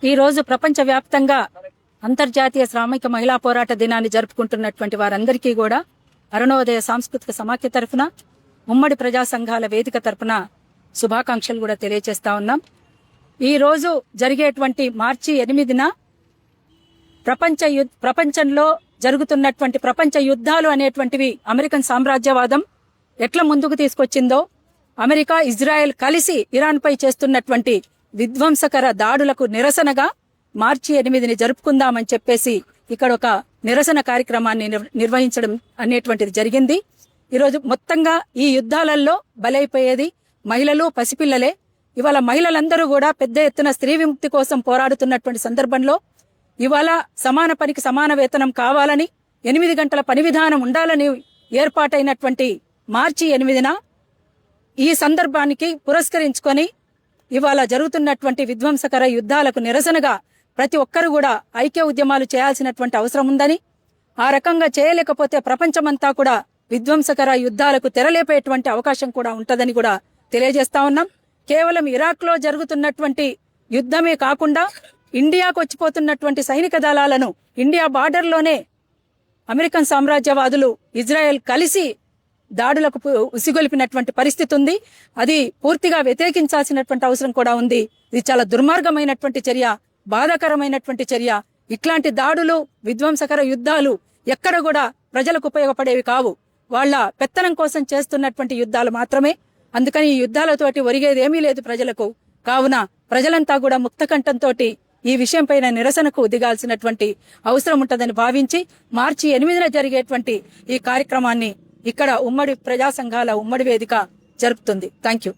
ఈ రోజు ప్రపంచవ్యాప్తంగా అంతర్జాతీయ శ్రామిక మహిళా పోరాట దినాన్ని జరుపుకుంటున్నటువంటి వారందరికీ కూడా అరుణోదయ సాంస్కృతిక సమాఖ్య తరఫున ఉమ్మడి ప్రజా సంఘాల వేదిక తరఫున శుభాకాంక్షలు కూడా తెలియజేస్తా ఉన్నాం. ఈ రోజు జరిగేటువంటి మార్చి 8న ప్రపంచంలో జరుగుతున్నటువంటి ప్రపంచ యుద్ధాలు అనేటువంటివి అమెరికన్ సామ్రాజ్యవాదం ఎట్లా ముందుకు తీసుకొచ్చిందో, అమెరికా ఇజ్రాయెల్ కలిసి ఇరాన్ పై చేస్తున్నటువంటి విధ్వంసకర దాడులకు నిరసనగా మార్చి 8ని జరుపుకుందామని చెప్పేసి ఇక్కడ ఒక నిరసన కార్యక్రమాన్ని నిర్వహించడం అనేటువంటిది జరిగింది. ఈరోజు మొత్తంగా ఈ యుద్ధాలలో బలైపోయేది మహిళలు, పసిపిల్లలే. ఇవాళ మహిళలందరూ కూడా పెద్ద ఎత్తున స్త్రీ విముక్తి కోసం పోరాడుతున్నటువంటి సందర్భంలో ఇవాళ సమాన పనికి సమాన వేతనం కావాలని, 8 గంటల పని విధానం ఉండాలని ఏర్పాటైనటువంటి మార్చి 8న ఈ సందర్భానికి పురస్కరించుకొని ఇవాళ జరుగుతున్నటువంటి విధ్వంసకర యుద్ధాలకు నిరసనగా ప్రతి ఒక్కరు కూడా ఐక్య ఉద్యమాలు చేయాల్సినటువంటి అవసరం ఉందని, ఆ రకంగా చేయలేకపోతే ప్రపంచమంతా కూడా విధ్వంసకర యుద్ధాలకు తెరలేపేటువంటి అవకాశం కూడా ఉంటదని కూడా తెలియజేస్తా ఉన్నాం. కేవలం ఇరాక్ లో జరుగుతున్నటువంటి యుద్ధమే కాకుండా ఇండియాకు వచ్చిపోతున్నటువంటి సైనిక దళాలను ఇండియా బార్డర్లోనే అమెరికన్ సామ్రాజ్యవాదులు, ఇజ్రాయెల్ కలిసి దాడులకు ఉసిగొలిపినటువంటి పరిస్థితి ఉంది. అది పూర్తిగా వ్యతిరేకించాల్సినటువంటి అవసరం కూడా ఉంది. ఇది చాలా దుర్మార్గమైనటువంటి చర్య, బాధాకరమైనటువంటి చర్య. ఇట్లాంటి దాడులు, విధ్వంసకర యుద్ధాలు ఎక్కడ కూడా ప్రజలకు ఉపయోగపడేవి కావు. వాళ్ళ పెత్తనం కోసం చేస్తున్నటువంటి యుద్ధాలు మాత్రమే. అందుకని ఈ యుద్ధాలతోటి ఒరిగేది ఏమీ లేదు ప్రజలకు. కావున ప్రజలంతా కూడా ముక్తకంఠంతో ఈ విషయం పైన నిరసనకు దిగాల్సినటువంటి అవసరం ఉంటుందని భావించి మార్చి 8న జరిగేటువంటి ఈ కార్యక్రమాన్ని ఇక్కడ ఉమ్మడి ప్రజా సంఘాల ఉమ్మడి వేదిక జరుపుతుంది. Thank you.